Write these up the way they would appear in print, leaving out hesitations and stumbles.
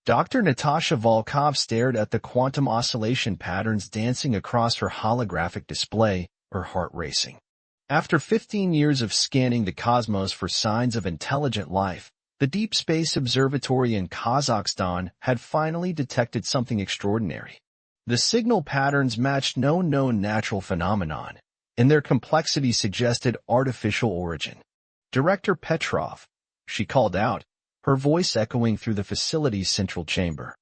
Dr. Natasha Volkov stared at the quantum oscillation patterns dancing across her holographic display, her heart racing. After 15 years of scanning the cosmos for signs of intelligent life, the Deep Space Observatory in Kazakhstan had finally detected something extraordinary. The signal patterns matched no known natural phenomenon, and their complexity suggested artificial origin. "Director Petrov," she called out, her voice echoing through the facility's central chamber.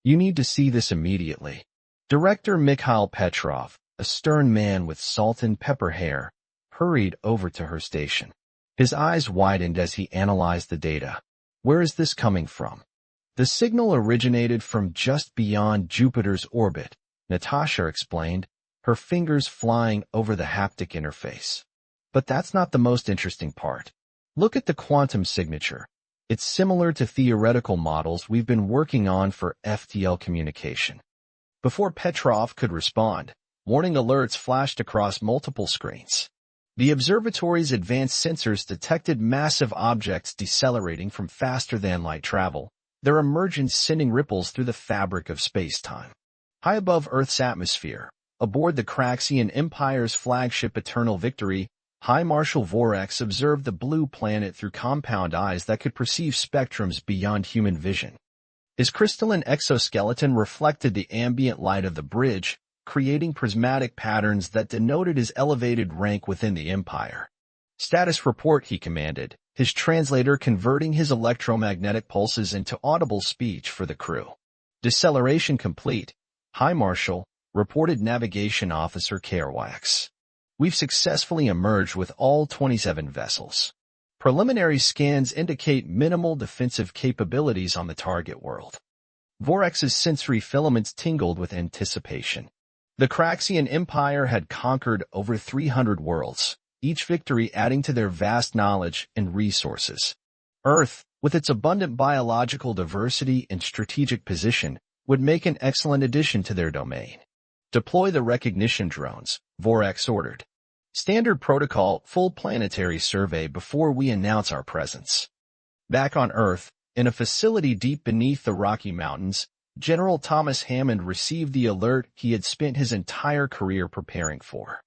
"You need to see this immediately." Director Mikhail Petrov, a stern man with salt and pepper hair, hurried over to her station. His eyes widened as he analyzed the data. "Where is this coming from?" "The signal originated from just beyond Jupiter's orbit," Natasha explained, her fingers flying over the haptic interface. "But that's not the most interesting part. Look at the quantum signature. It's similar to theoretical models we've been working on for FTL communication." Before Petrov could respond, warning alerts flashed across multiple screens. The observatory's advanced sensors detected massive objects decelerating from faster-than-light travel, their emergence sending ripples through the fabric of space-time. High above Earth's atmosphere, aboard the Craxian Empire's flagship Eternal Victory, High Marshal Vorex observed the blue planet through compound eyes that could perceive spectrums beyond human vision. His crystalline exoskeleton reflected the ambient light of the bridge, creating prismatic patterns that denoted his elevated rank within the Empire. "Status report," he commanded, his translator converting his electromagnetic pulses into audible speech for the crew. "Deceleration complete, High Marshal," reported Navigation Officer Kerwax. "We've successfully emerged with all 27 vessels. Preliminary scans indicate minimal defensive capabilities on the target world." Vorex's sensory filaments tingled with anticipation. The Craxian Empire had conquered over 300 worlds, each victory adding to their vast knowledge and resources. Earth, with its abundant biological diversity and strategic position, would make an excellent addition to their domain. "Deploy the recognition drones," Vorex ordered. "Standard protocol, full planetary survey before we announce our presence." Back on Earth, in a facility deep beneath the Rocky Mountains, General Thomas Hammond received the alert he had spent his entire career preparing for.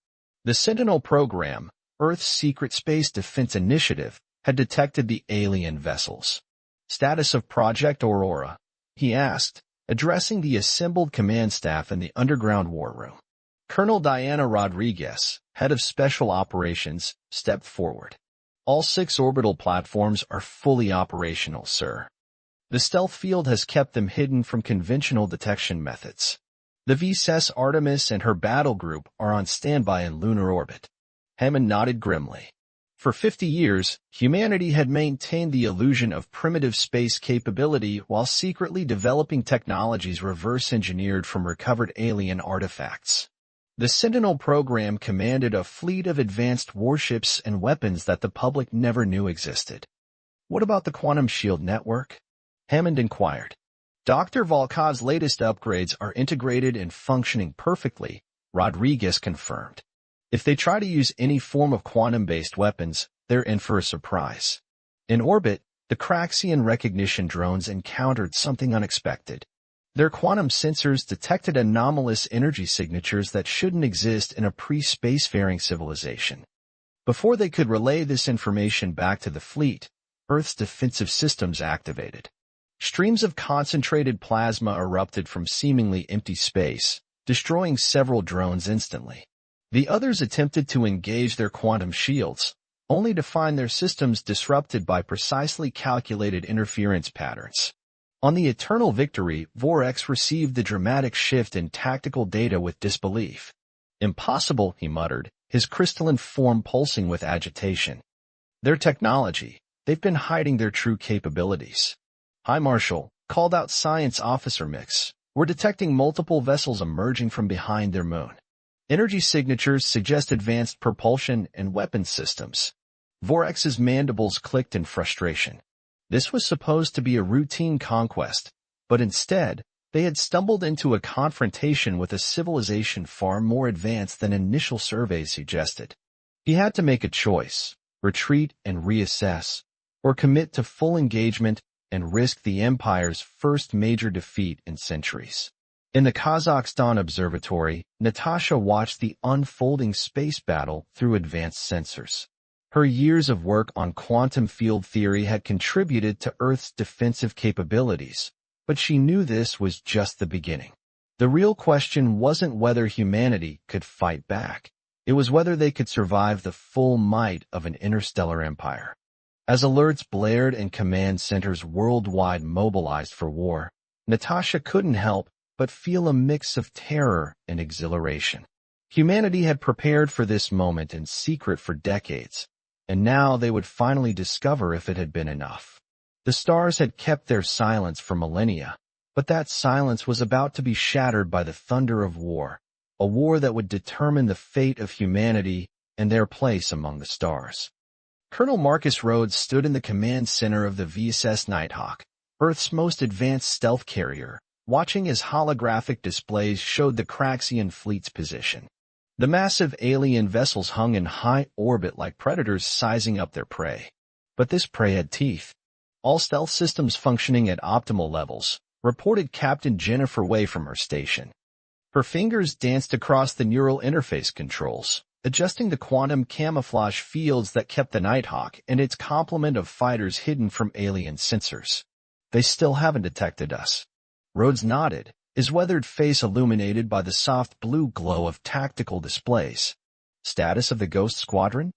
The Sentinel program, Earth's secret space defense initiative, had detected the alien vessels. "Status of Project Aurora?" he asked, addressing the assembled command staff in the underground war room. Colonel Diana Rodriguez, head of Special Operations, stepped forward. "All 6 orbital platforms are fully operational, sir. The stealth field has kept them hidden from conventional detection methods. The VSS Artemis and her battle group are on standby in lunar orbit." Hammond nodded grimly. For 50 years, humanity had maintained the illusion of primitive space capability while secretly developing technologies reverse-engineered from recovered alien artifacts. The Sentinel program commanded a fleet of advanced warships and weapons that the public never knew existed. "What about the quantum shield network?" Hammond inquired. "Dr. Volkov's latest upgrades are integrated and functioning perfectly," Rodriguez confirmed. "If they try to use any form of quantum-based weapons, they're in for a surprise." In orbit, the Craxian recognition drones encountered something unexpected. Their quantum sensors detected anomalous energy signatures that shouldn't exist in a pre-spacefaring civilization. Before they could relay this information back to the fleet, Earth's defensive systems activated. Streams of concentrated plasma erupted from seemingly empty space, destroying several drones instantly. The others attempted to engage their quantum shields, only to find their systems disrupted by precisely calculated interference patterns. On the Eternal Victory, Vorex received the dramatic shift in tactical data with disbelief. "Impossible," he muttered, his crystalline form pulsing with agitation. "Their technology, they've been hiding their true capabilities." "High Marshal," called out Science Officer Mix, "we're detecting multiple vessels emerging from behind their moon. Energy signatures suggest advanced propulsion and weapons systems." Vorex's mandibles clicked in frustration. This was supposed to be a routine conquest, but instead, they had stumbled into a confrontation with a civilization far more advanced than initial surveys suggested. He had to make a choice: retreat and reassess, or commit to full engagement and risked the Empire's first major defeat in centuries. In the Kazakhstan Observatory, Natasha watched the unfolding space battle through advanced sensors. Her years of work on quantum field theory had contributed to Earth's defensive capabilities, but she knew this was just the beginning. The real question wasn't whether humanity could fight back. It was whether they could survive the full might of an interstellar empire. As alerts blared and command centers worldwide mobilized for war, Natasha couldn't help but feel a mix of terror and exhilaration. Humanity had prepared for this moment in secret for decades, and now they would finally discover if it had been enough. The stars had kept their silence for millennia, but that silence was about to be shattered by the thunder of war, a war that would determine the fate of humanity and their place among the stars. Colonel Marcus Rhodes stood in the command center of the VSS Nighthawk, Earth's most advanced stealth carrier, watching as holographic displays showed the Craxian fleet's position. The massive alien vessels hung in high orbit like predators sizing up their prey. But this prey had teeth. All stealth systems functioning at optimal levels, reported Captain Jennifer Way from her station. Her fingers danced across the neural interface controls, adjusting the quantum camouflage fields that kept the Nighthawk and its complement of fighters hidden from alien sensors. They still haven't detected us. Rhodes nodded, his weathered face illuminated by the soft blue glow of tactical displays. Status of the Ghost Squadron?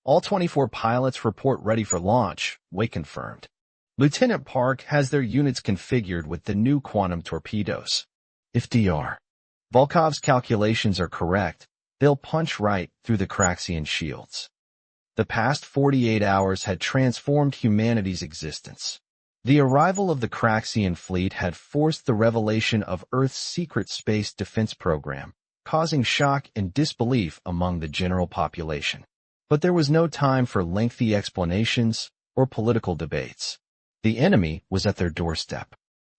All 24 pilots report ready for launch, Way confirmed. Lieutenant Park has their units configured with the new quantum torpedoes. If Dr. Volkov's calculations are correct, they'll punch right through the Craxian shields. The past 48 hours had transformed humanity's existence. The arrival of the Craxian fleet had forced the revelation of Earth's secret space defense program, causing shock and disbelief among the general population. But there was no time for lengthy explanations or political debates. The enemy was at their doorstep.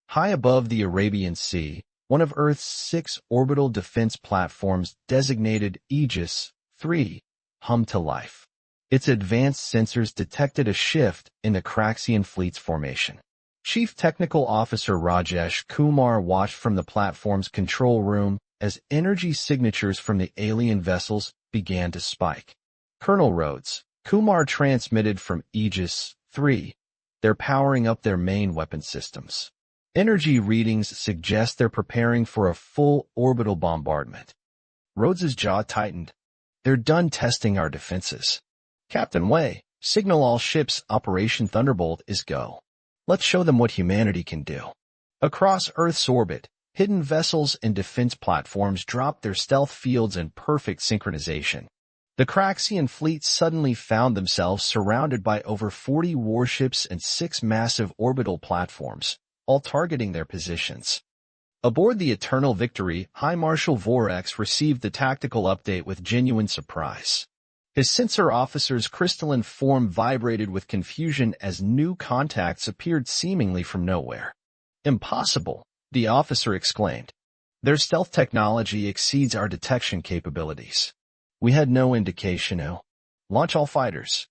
High above the Arabian Sea, one of Earth's 6 orbital defense platforms designated Aegis 3 hummed to life. Its advanced sensors detected a shift in the Craxian fleet's formation. Chief Technical Officer Rajesh Kumar watched from the platform's control room as energy signatures from the alien vessels began to spike. Colonel Rhodes, Kumar transmitted from Aegis 3. They're powering up their main weapon systems. Energy readings suggest they're preparing for a full orbital bombardment. Rhodes's jaw tightened. They're done testing our defenses. Captain Way, signal all ships Operation Thunderbolt is go. Let's show them what humanity can do. Across Earth's orbit, hidden vessels and defense platforms dropped their stealth fields in perfect synchronization. The Craxian fleet suddenly found themselves surrounded by over 40 warships and 6 massive orbital platforms, all targeting their positions. Aboard the Eternal Victory, High Marshal Vorex received the tactical update with genuine surprise. His sensor officer's crystalline form vibrated with confusion as new contacts appeared seemingly from nowhere. Impossible, the officer exclaimed. Their stealth technology exceeds our detection capabilities. We had no indication. Launch all fighters.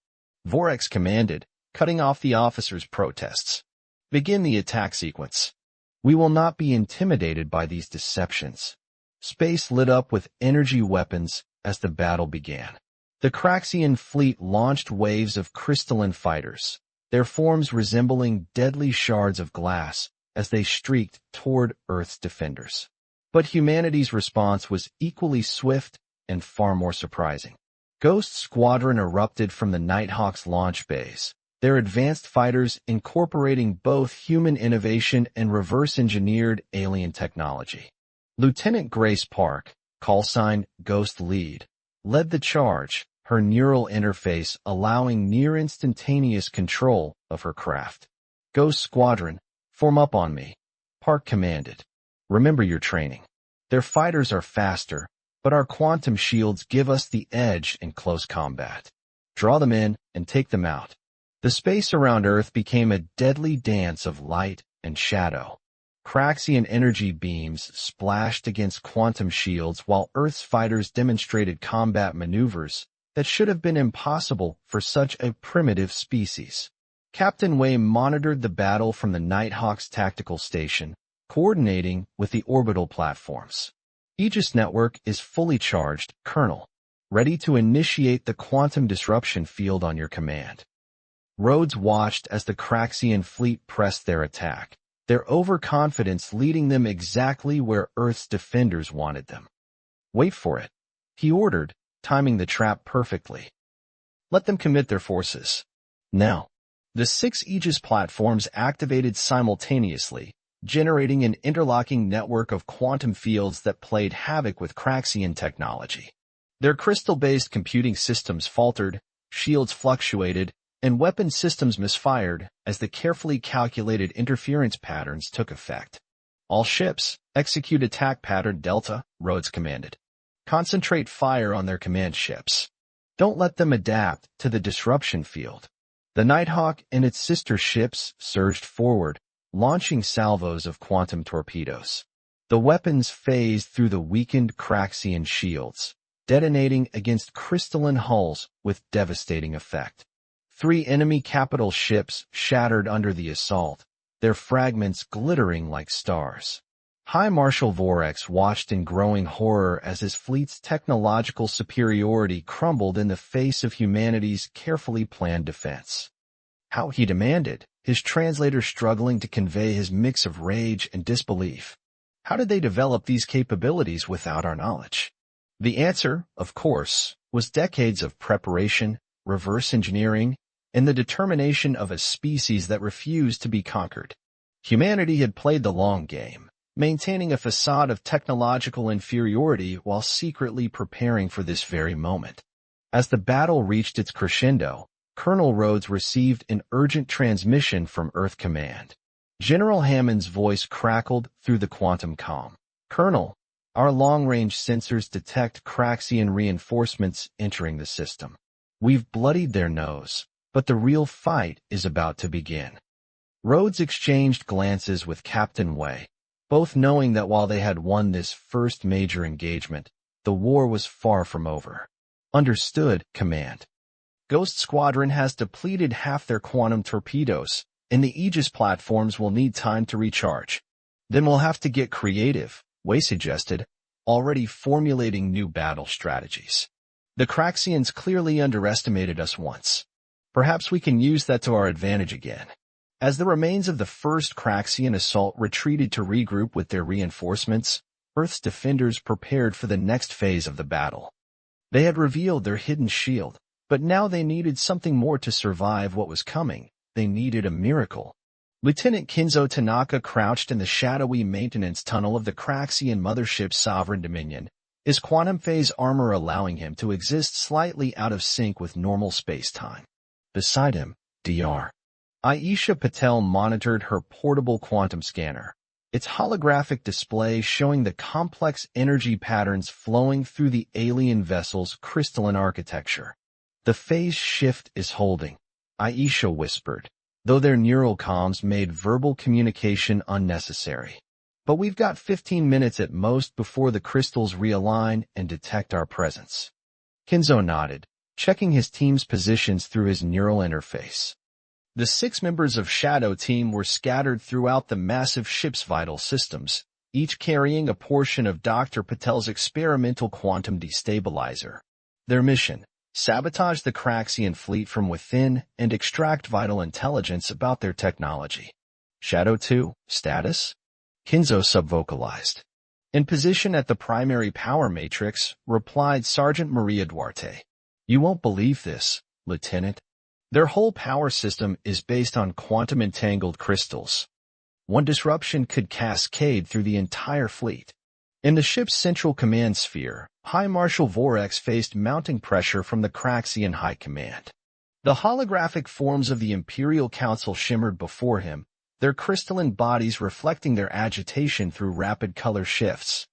Vorex commanded, cutting off the officer's protests. Begin the attack sequence. We will not be intimidated by these deceptions. Space lit up with energy weapons as the battle began. The Craxian fleet launched waves of crystalline fighters, their forms resembling deadly shards of glass as they streaked toward Earth's defenders. But humanity's response was equally swift and far more surprising. Ghost Squadron erupted from the Nighthawk's launch bays, their advanced fighters incorporating both human innovation and reverse-engineered alien technology. Lieutenant Grace Park, callsign Ghost Lead, led the charge, her neural interface allowing near-instantaneous control of her craft. Ghost Squadron, form up on me, Park commanded. Remember your training. Their fighters are faster, but our quantum shields give us the edge in close combat. Draw them in and take them out. The space around Earth became a deadly dance of light and shadow. Craxian energy beams splashed against quantum shields while Earth's fighters demonstrated combat maneuvers that should have been impossible for such a primitive species. Captain Wei monitored the battle from the Nighthawk's tactical station, coordinating with the orbital platforms. Aegis network is fully charged, Colonel. Ready to initiate the quantum disruption field on your command. Rhodes watched as the Craxian fleet pressed their attack, their overconfidence leading them exactly where Earth's defenders wanted them. Wait for it, he ordered, timing the trap perfectly. Let them commit their forces. Now. The 6 Aegis platforms activated simultaneously, generating an interlocking network of quantum fields that played havoc with Craxian technology. Their crystal-based computing systems faltered, shields fluctuated, and weapon systems misfired as the carefully calculated interference patterns took effect. All ships, execute attack pattern Delta, Rhodes commanded. Concentrate fire on their command ships. Don't let them adapt to the disruption field. The Nighthawk and its sister ships surged forward, launching salvos of quantum torpedoes. The weapons phased through the weakened Craxian shields, detonating against crystalline hulls with devastating effect. 3 enemy capital ships shattered under the assault, their fragments glittering like stars. High Marshal Vorex watched in growing horror as his fleet's technological superiority crumbled in the face of humanity's carefully planned defense. How, he demanded, his translator struggling to convey his mix of rage and disbelief. How did they develop these capabilities without our knowledge? The answer, of course, was decades of preparation, reverse engineering, and the determination of a species that refused to be conquered. Humanity had played the long game, maintaining a facade of technological inferiority while secretly preparing for this very moment. As the battle reached its crescendo, Colonel Rhodes received an urgent transmission from Earth Command. General Hammond's voice crackled through the quantum comm. Colonel, our long-range sensors detect Craxian reinforcements entering the system. We've bloodied their nose, but the real fight is about to begin. Rhodes exchanged glances with Captain Wei, both knowing that while they had won this first major engagement, the war was far from over. Understood, Command. Ghost Squadron has depleted half their quantum torpedoes, and the Aegis platforms will need time to recharge. Then we'll have to get creative, Wei suggested, already formulating new battle strategies. The Craxians clearly underestimated us once. Perhaps we can use that to our advantage again. As the remains of the first Craxian assault retreated to regroup with their reinforcements, Earth's defenders prepared for the next phase of the battle. They had revealed their hidden shield, but now they needed something more to survive what was coming. They needed a miracle. Lieutenant Kinzo Tanaka crouched in the shadowy maintenance tunnel of the Craxian mothership Sovereign Dominion, his quantum phase armor allowing him to exist slightly out of sync with normal space-time. Beside him, Dr. Aisha Patel monitored her portable quantum scanner, its holographic display showing the complex energy patterns flowing through the alien vessel's crystalline architecture. The phase shift is holding, Aisha whispered, though their neural comms made verbal communication unnecessary. But we've got 15 minutes at most before the crystals realign and detect our presence. Kinzo nodded, checking his team's positions through his neural interface. The 6 members of Shadow Team were scattered throughout the massive ship's vital systems, each carrying a portion of Dr. Patel's experimental quantum destabilizer. Their mission: sabotage the Craxian fleet from within and extract vital intelligence about their technology. Shadow 2, status? Kinzo subvocalized. In position at the primary power matrix, replied Sergeant Maria Duarte. You won't believe this, Lieutenant. Their whole power system is based on quantum-entangled crystals. One disruption could cascade through the entire fleet. In the ship's central command sphere, High Marshal Vorex faced mounting pressure from the Craxian High Command. The holographic forms of the Imperial Council shimmered before him, their crystalline bodies reflecting their agitation through rapid color shifts.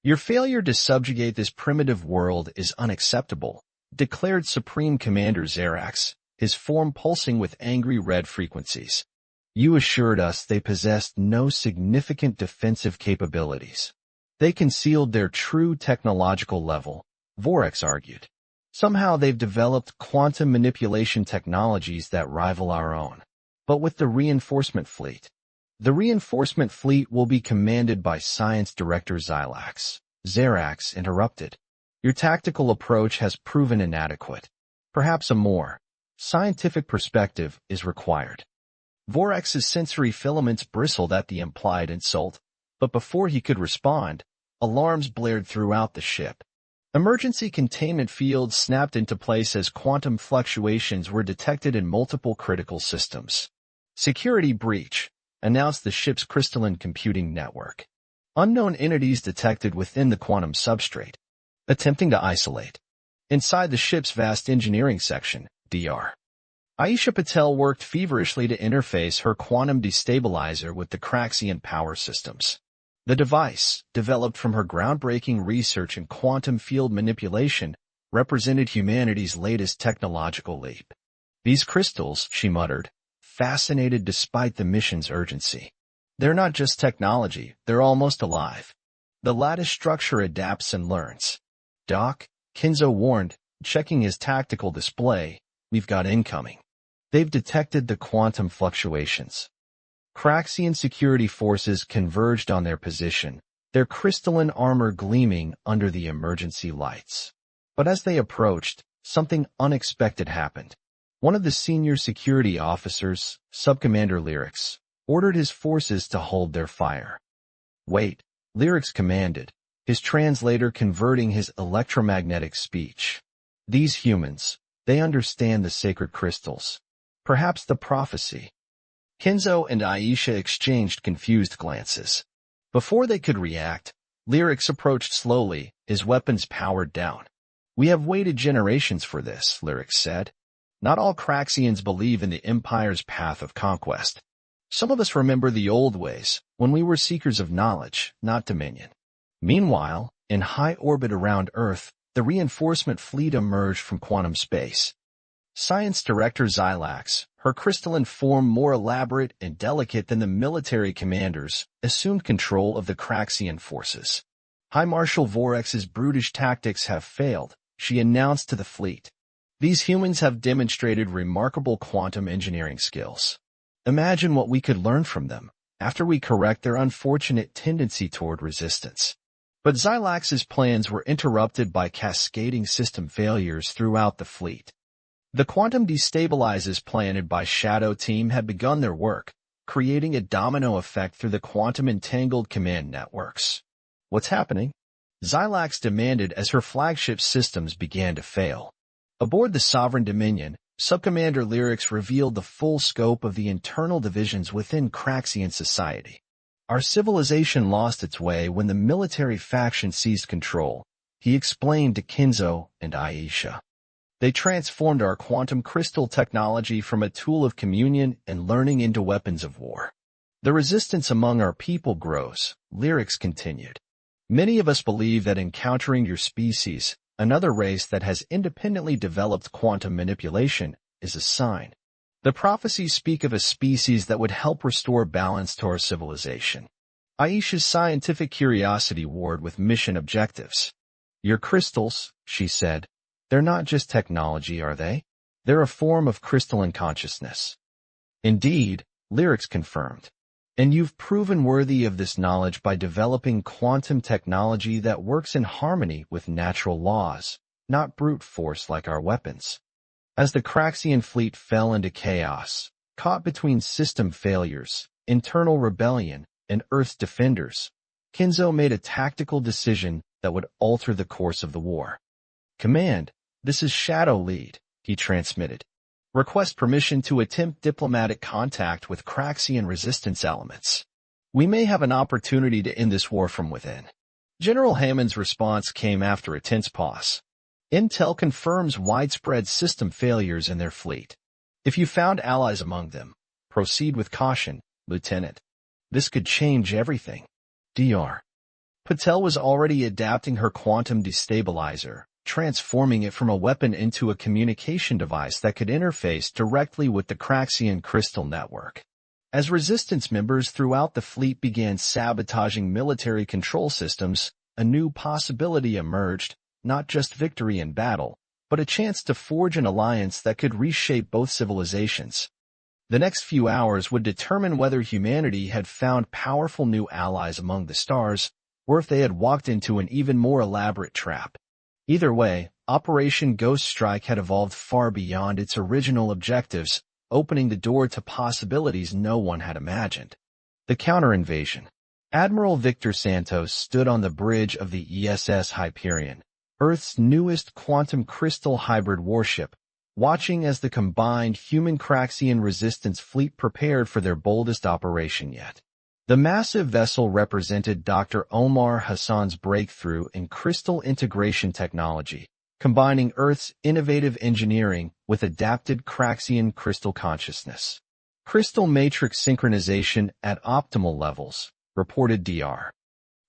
Your failure to subjugate this primitive world is unacceptable, declared Supreme Commander Xerax, his form pulsing with angry red frequencies. You assured us they possessed no significant defensive capabilities. They concealed their true technological level, Vorex argued. Somehow they've developed quantum manipulation technologies that rival our own. but with the reinforcement fleet. The reinforcement fleet will be commanded by Science Director Xilax. Xerax interrupted. Your tactical approach has proven inadequate. Perhaps a more scientific perspective is required. Vorex's sensory filaments bristled at the implied insult, but before he could respond, alarms blared throughout the ship. Emergency containment fields snapped into place as quantum fluctuations were detected in multiple critical systems. Security breach, announced the ship's crystalline computing network. Unknown entities detected within the quantum substrate, attempting to isolate. Inside the ship's vast engineering section, Dr. Aisha Patel worked feverishly to interface her quantum destabilizer with the Craxian power systems. The device, developed from her groundbreaking research in quantum field manipulation, represented humanity's latest technological leap. These crystals, she muttered, fascinated despite the mission's urgency. They're not just technology, they're almost alive. The lattice structure adapts and learns. Doc, Kinzo warned, checking his tactical display, we've got incoming. They've detected the quantum fluctuations. Craxian security forces converged on their position, their crystalline armor gleaming under the emergency lights. But as they approached, something unexpected happened. One of the senior security officers, Subcommander Lyrics, ordered his forces to hold their fire. Wait, Lyrics commanded, his translator converting his electromagnetic speech. These humans, they understand the sacred crystals. Perhaps the prophecy. Kinzo and Aisha exchanged confused glances. Before they could react, Lyrics approached slowly, his weapons powered down. We have waited generations for this, Lyrics said. Not all Craxians believe in the Empire's path of conquest. Some of us remember the old ways, when we were seekers of knowledge, not dominion. Meanwhile, in high orbit around Earth, the reinforcement fleet emerged from quantum space. Science Director Xilax, her crystalline form more elaborate and delicate than the military commanders, assumed control of the Craxian forces. High Marshal Vorex's brutish tactics have failed, she announced to the fleet. These humans have demonstrated remarkable quantum engineering skills. Imagine what we could learn from them, after we correct their unfortunate tendency toward resistance. But Xilax's plans were interrupted by cascading system failures throughout the fleet. The quantum destabilizers planted by Shadow Team had begun their work, creating a domino effect through the quantum-entangled command networks. What's happening? Xilax demanded as her flagship systems began to fail. Aboard the Sovereign Dominion, Subcommander Lyrics revealed the full scope of the internal divisions within Craxian society. Our civilization lost its way when the military faction seized control, he explained to Kinzo and Aisha. They transformed our quantum crystal technology from a tool of communion and learning into weapons of war. The resistance among our people grows, Lyrics continued. Many of us believe that encountering your species, another race that has independently developed quantum manipulation, is a sign. The prophecies speak of a species that would help restore balance to our civilization. Aisha's scientific curiosity warred with mission objectives. Your crystals, she said, they're not just technology, are they? They're a form of crystalline consciousness. Indeed, Lyrics confirmed. And you've proven worthy of this knowledge by developing quantum technology that works in harmony with natural laws, not brute force like our weapons. As the Craxian fleet fell into chaos, caught between system failures, internal rebellion, and Earth's defenders, Kinzo made a tactical decision that would alter the course of the war. Command, this is Shadow Lead, he transmitted. Request permission to attempt diplomatic contact with Craxian resistance elements. We may have an opportunity to end this war from within. General Hammond's response came after a tense pause. Intel confirms widespread system failures in their fleet. If you found allies among them, proceed with caution, Lieutenant. This could change everything. Dr. Patel was already adapting her quantum destabilizer, transforming it from a weapon into a communication device that could interface directly with the Craxian crystal network. As resistance members throughout the fleet began sabotaging military control systems, a new possibility emerged, not just victory in battle, but a chance to forge an alliance that could reshape both civilizations. The next few hours would determine whether humanity had found powerful new allies among the stars, or if they had walked into an even more elaborate trap. Either way, Operation Ghost Strike had evolved far beyond its original objectives, opening the door to possibilities no one had imagined. The counter-invasion. Admiral Victor Santos stood on the bridge of the ESS Hyperion, Earth's newest quantum crystal hybrid warship, watching as the combined human-Craxian resistance fleet prepared for their boldest operation yet. The massive vessel represented Dr. Omar Hassan's breakthrough in crystal integration technology, combining Earth's innovative engineering with adapted Craxian crystal consciousness. Crystal matrix synchronization at optimal levels, reported Dr.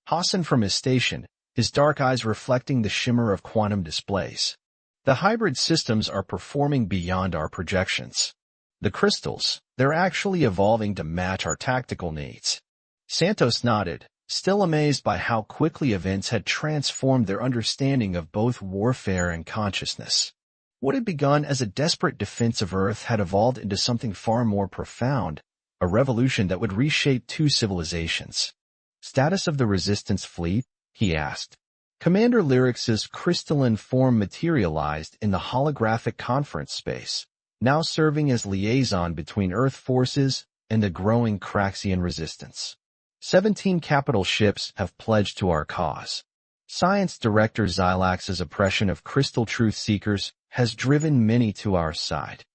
Hassan from his station, his dark eyes reflecting the shimmer of quantum displays. The hybrid systems are performing beyond our projections. The crystals, they're actually evolving to match our tactical needs. Santos nodded, still amazed by how quickly events had transformed their understanding of both warfare and consciousness. What had begun as a desperate defense of Earth had evolved into something far more profound, a revolution that would reshape two civilizations. Status of the Resistance Fleet? He asked. Commander Lyrix's crystalline form materialized in the holographic conference space, now serving as liaison between Earth forces and the growing Craxian resistance. 17 capital ships have pledged to our cause. Science Director Xylax's oppression of crystal truth seekers has driven many to our side.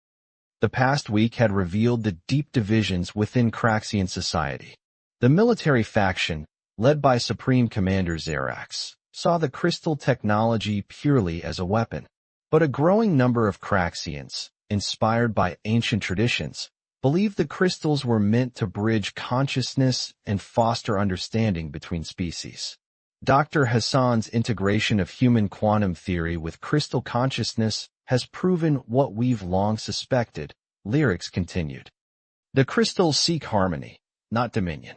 The past week had revealed the deep divisions within Craxian society. The military faction, led by Supreme Commander Xerax, saw the crystal technology purely as a weapon. But a growing number of Craxians, inspired by ancient traditions, believed the crystals were meant to bridge consciousness and foster understanding between species. Dr. Hassan's integration of human quantum theory with crystal consciousness has proven what we've long suspected, Lyrix continued. The crystals seek harmony, not dominion.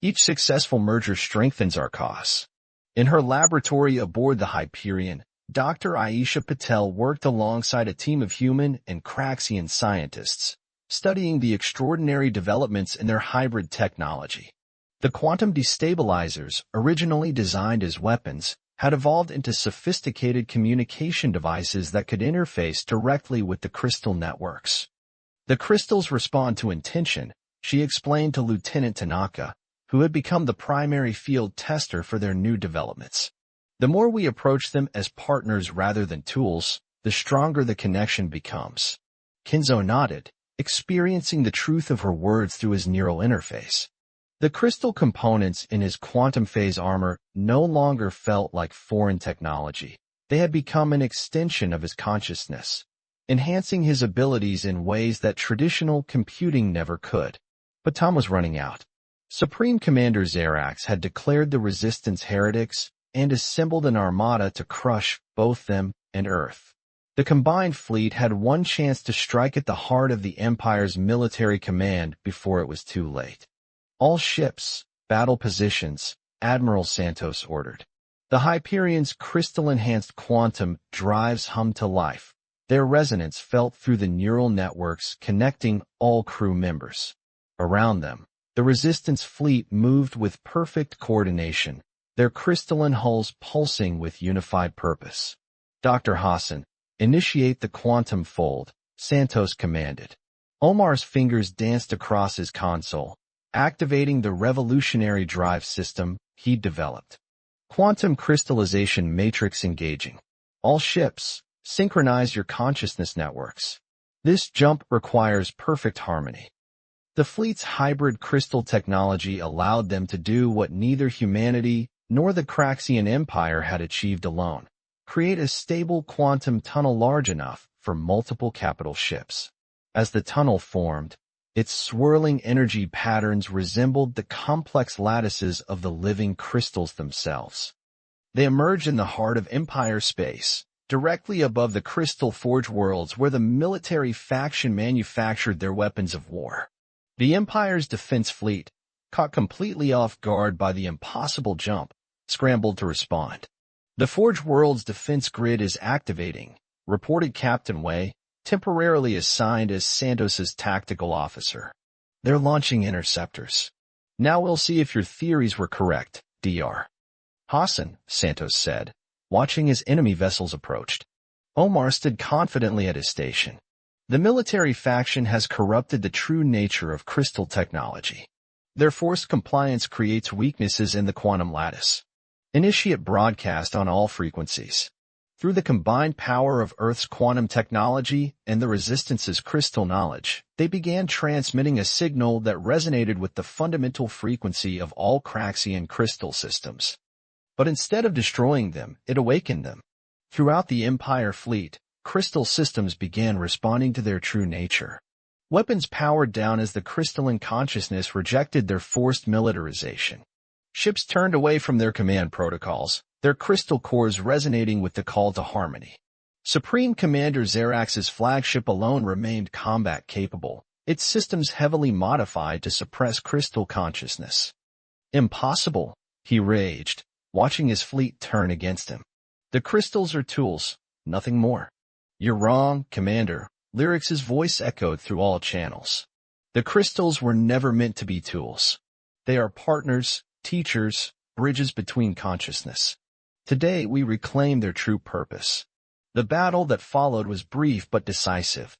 Each successful merger strengthens our cause. In her laboratory aboard the Hyperion, Dr. Aisha Patel worked alongside a team of human and Craxian scientists, studying the extraordinary developments in their hybrid technology. The quantum destabilizers, originally designed as weapons, had evolved into sophisticated communication devices that could interface directly with the crystal networks. The crystals respond to intention, she explained to Lieutenant Tanaka, who had become the primary field tester for their new developments. The more we approach them as partners rather than tools, the stronger the connection becomes. Kinzo nodded, experiencing the truth of her words through his neural interface. The crystal components in his quantum phase armor no longer felt like foreign technology. They had become an extension of his consciousness, enhancing his abilities in ways that traditional computing never could. But time was running out. Supreme Commander Xerax had declared the Resistance heretics and assembled an armada to crush both them and Earth. The combined fleet had one chance to strike at the heart of the Empire's military command before it was too late. All ships, battle positions, Admiral Santos ordered. The Hyperion's crystal-enhanced quantum drives hummed to life, their resonance felt through the neural networks connecting all crew members. Around them, the Resistance fleet moved with perfect coordination, their crystalline hulls pulsing with unified purpose. Dr. Hassan, initiate the quantum fold, Santos commanded. Omar's fingers danced across his console, activating the revolutionary drive system he'd developed. Quantum crystallization matrix engaging. All ships, synchronize your consciousness networks. This jump requires perfect harmony. The fleet's hybrid crystal technology allowed them to do what neither humanity nor the Craxian Empire had achieved alone: create a stable quantum tunnel large enough for multiple capital ships. As the tunnel formed, its swirling energy patterns resembled the complex lattices of the living crystals themselves. They emerged in the heart of Empire space, directly above the crystal forge worlds where the military faction manufactured their weapons of war. The Empire's defense fleet, caught completely off guard by the impossible jump, scrambled to respond. The Forge World's defense grid is activating, reported Captain Wei, temporarily assigned as Santos's tactical officer. They're launching interceptors. Now we'll see if your theories were correct, Dr. Hassan, Santos said, watching as enemy vessels approached. Omar stood confidently at his station. The military faction has corrupted the true nature of crystal technology. Their forced compliance creates weaknesses in the quantum lattice. Initiate broadcast on all frequencies. Through the combined power of Earth's quantum technology and the Resistance's crystal knowledge, they began transmitting a signal that resonated with the fundamental frequency of all Craxian crystal systems. But instead of destroying them, it awakened them. Throughout the Empire fleet, crystal systems began responding to their true nature. Weapons powered down as the crystalline consciousness rejected their forced militarization. Ships turned away from their command protocols, their crystal cores resonating with the call to harmony. Supreme Commander Xerax's flagship alone remained combat-capable, its systems heavily modified to suppress crystal consciousness. Impossible, he raged, watching his fleet turn against him. The crystals are tools, nothing more. You're wrong, Commander, Lyrix's voice echoed through all channels. The crystals were never meant to be tools. They are partners, teachers, bridges between consciousness. Today we reclaim their true purpose. The battle that followed was brief but decisive.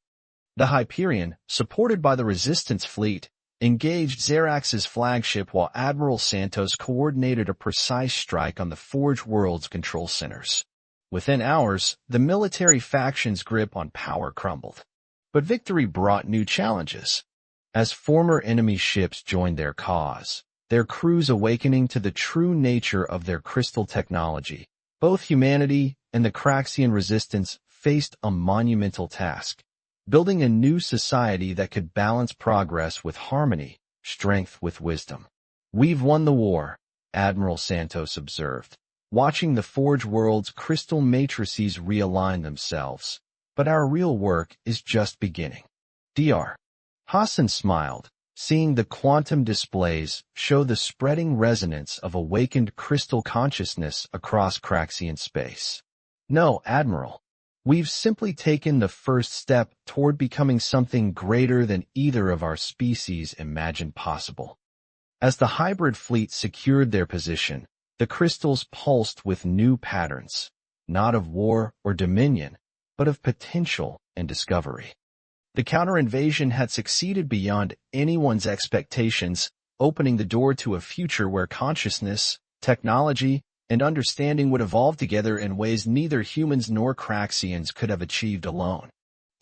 The Hyperion, supported by the Resistance fleet, engaged Xerax's flagship while Admiral Santos coordinated a precise strike on the Forge World's control centers. Within hours, the military faction's grip on power crumbled. But victory brought new challenges. As former enemy ships joined their cause, their crews awakening to the true nature of their crystal technology, both humanity and the Craxian resistance faced a monumental task, building a new society that could balance progress with harmony, strength with wisdom. We've won the war, Admiral Santos observed, watching the Forge World's crystal matrices realign themselves. But our real work is just beginning. Dr. Hassan smiled, seeing the quantum displays show the spreading resonance of awakened crystal consciousness across Craxian space. No, Admiral. We've simply taken the first step toward becoming something greater than either of our species imagined possible. As the hybrid fleet secured their position, the crystals pulsed with new patterns, not of war or dominion, but of potential and discovery. The counter-invasion had succeeded beyond anyone's expectations, opening the door to a future where consciousness, technology, and understanding would evolve together in ways neither humans nor Craxians could have achieved alone.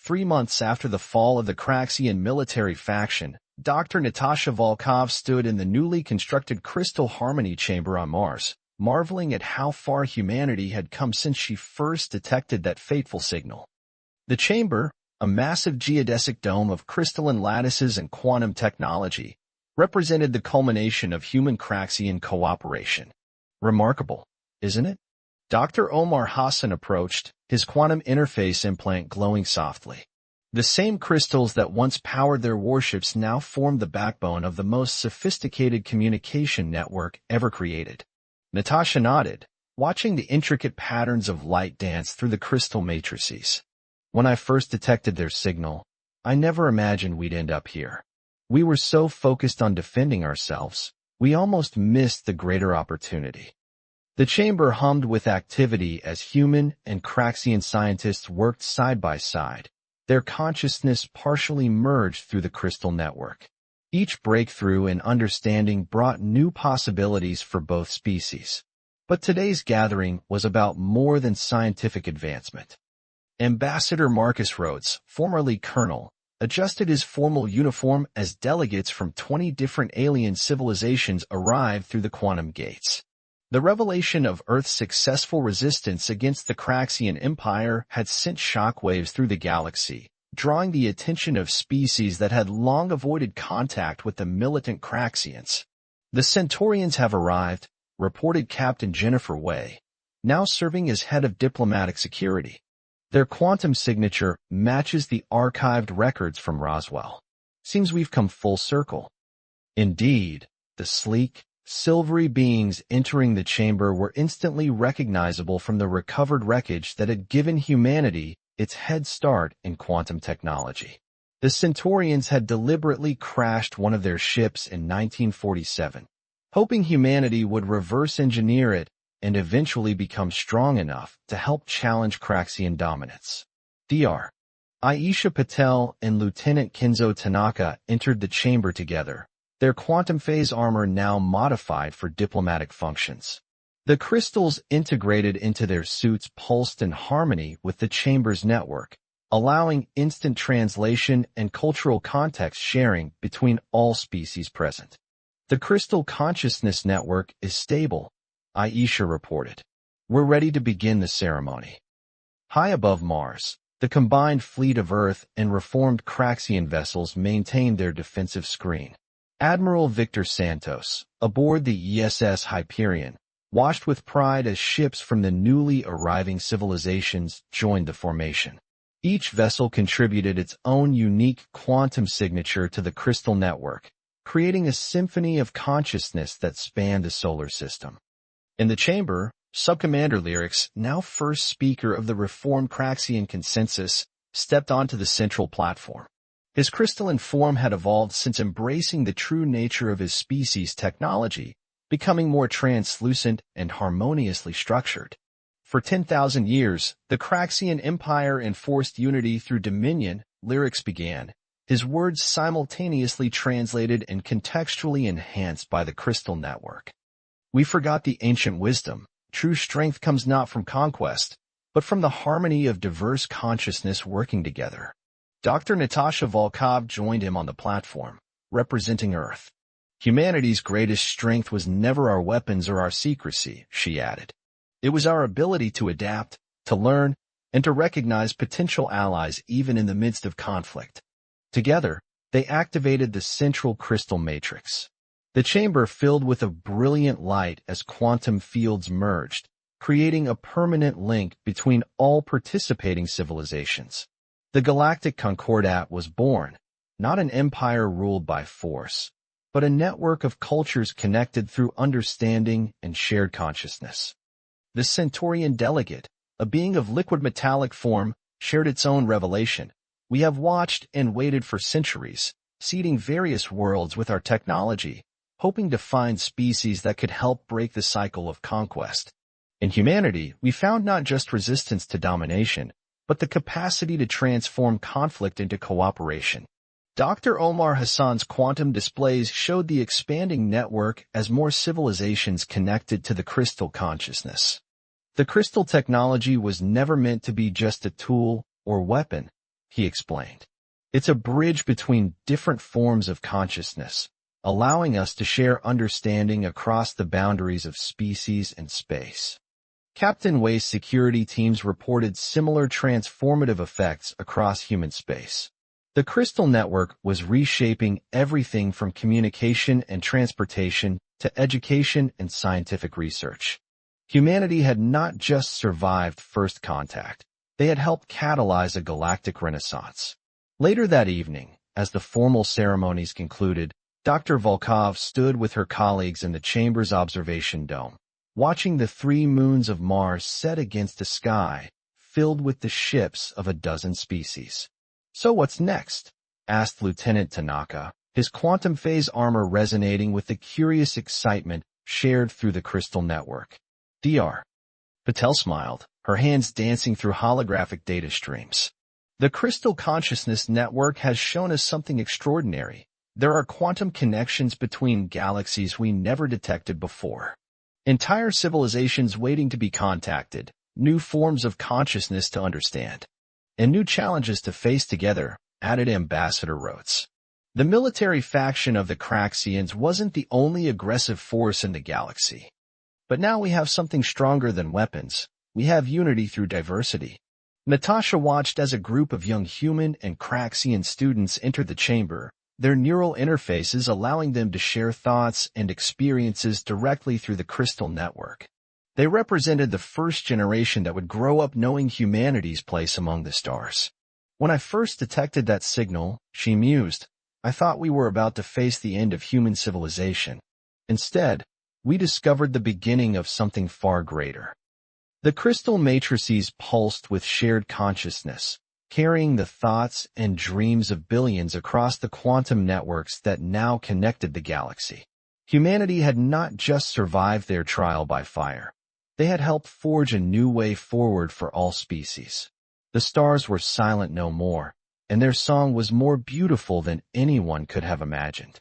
3 months after the fall of the Craxian military faction, Dr. Natasha Volkov stood in the newly constructed Crystal Harmony Chamber on Mars, marveling at how far humanity had come since she first detected that fateful signal. The chamber, a massive geodesic dome of crystalline lattices and quantum technology, represented the culmination of human-Craxian cooperation. Remarkable, isn't it? Dr. Omar Hassan approached, his quantum interface implant glowing softly. The same crystals that once powered their warships now formed the backbone of the most sophisticated communication network ever created. Natasha nodded, watching the intricate patterns of light dance through the crystal matrices. When I first detected their signal, I never imagined we'd end up here. We were so focused on defending ourselves, we almost missed the greater opportunity. The chamber hummed with activity as human and Craxian scientists worked side by side, their consciousness partially merged through the crystal network. Each breakthrough in understanding brought new possibilities for both species. But today's gathering was about more than scientific advancement. Ambassador Marcus Rhodes, formerly Colonel, adjusted his formal uniform as delegates from 20 different alien civilizations arrived through the quantum gates. The revelation of Earth's successful resistance against the Craxian Empire had sent shockwaves through the galaxy, drawing the attention of species that had long avoided contact with the militant Craxians. The Centaurians have arrived, reported Captain Jennifer Way, now serving as head of diplomatic security. Their quantum signature matches the archived records from Roswell. Seems we've come full circle. Indeed, the sleek, silvery beings entering the chamber were instantly recognizable from the recovered wreckage that had given humanity its head start in quantum technology. The Centaurians had deliberately crashed one of their ships in 1947, hoping humanity would reverse engineer it and eventually become strong enough to help challenge Craxian dominance. Dr. Aisha Patel and Lieutenant Kenzo Tanaka entered the chamber together, their quantum phase armor now modified for diplomatic functions. The crystals integrated into their suits pulsed in harmony with the chamber's network, allowing instant translation and cultural context sharing between all species present. The crystal consciousness network is stable, Aisha reported. We're ready to begin the ceremony. High above Mars, the combined fleet of Earth and reformed Craxian vessels maintained their defensive screen. Admiral Victor Santos, aboard the ESS Hyperion, watched with pride as ships from the newly arriving civilizations joined the formation. Each vessel contributed its own unique quantum signature to the crystal network, creating a symphony of consciousness that spanned the solar system. In the chamber, Subcommander Lyrics, now first speaker of the reformed Craxian consensus, stepped onto the central platform. His crystalline form had evolved since embracing the true nature of his species' technology, becoming more translucent and harmoniously structured. For 10,000 years, the Craxian Empire enforced unity through dominion, Lyrics began, his words simultaneously translated and contextually enhanced by the crystal network. We forgot the ancient wisdom. True strength comes not from conquest, but from the harmony of diverse consciousness working together. Dr. Natasha Volkov joined him on the platform, representing Earth. Humanity's greatest strength was never our weapons or our secrecy, she added. It was our ability to adapt, to learn, and to recognize potential allies even in the midst of conflict. Together, they activated the central crystal matrix. The chamber filled with a brilliant light as quantum fields merged, creating a permanent link between all participating civilizations. The Galactic Concordat was born, not an empire ruled by force, but a network of cultures connected through understanding and shared consciousness. The Centaurian delegate, a being of liquid metallic form, shared its own revelation. We have watched and waited for centuries, seeding various worlds with our technology, hoping to find species that could help break the cycle of conquest. In humanity, we found not just resistance to domination, but the capacity to transform conflict into cooperation. Dr. Omar Hassan's quantum displays showed the expanding network as more civilizations connected to the crystal consciousness. The crystal technology was never meant to be just a tool or weapon, he explained. It's a bridge between different forms of consciousness, allowing us to share understanding across the boundaries of species and space. Captain Way's security teams reported similar transformative effects across human space. The crystal network was reshaping everything from communication and transportation to education and scientific research. Humanity had not just survived first contact, they had helped catalyze a galactic renaissance. Later that evening, as the formal ceremonies concluded, Dr. Volkov stood with her colleagues in the chamber's observation dome, watching the 3 moons of Mars set against a sky filled with the ships of a dozen species. So what's next? Asked Lieutenant Tanaka, his quantum phase armor resonating with the curious excitement shared through the crystal network. Dr. Patel smiled, her hands dancing through holographic data streams. The crystal consciousness network has shown us something extraordinary. There are quantum connections between galaxies we never detected before. Entire civilizations waiting to be contacted, new forms of consciousness to understand, and new challenges to face together, added Ambassador Rhodes. The military faction of the Craxians wasn't the only aggressive force in the galaxy. But now we have something stronger than weapons. We have unity through diversity. Natasha watched as a group of young human and Craxian students entered the chamber, their neural interfaces allowing them to share thoughts and experiences directly through the crystal network. They represented the first generation that would grow up knowing humanity's place among the stars. When I first detected that signal, she mused, I thought we were about to face the end of human civilization. Instead, we discovered the beginning of something far greater. The crystal matrices pulsed with shared consciousness, carrying the thoughts and dreams of billions across the quantum networks that now connected the galaxy. Humanity had not just survived their trial by fire. They had helped forge a new way forward for all species. The stars were silent no more, and their song was more beautiful than anyone could have imagined.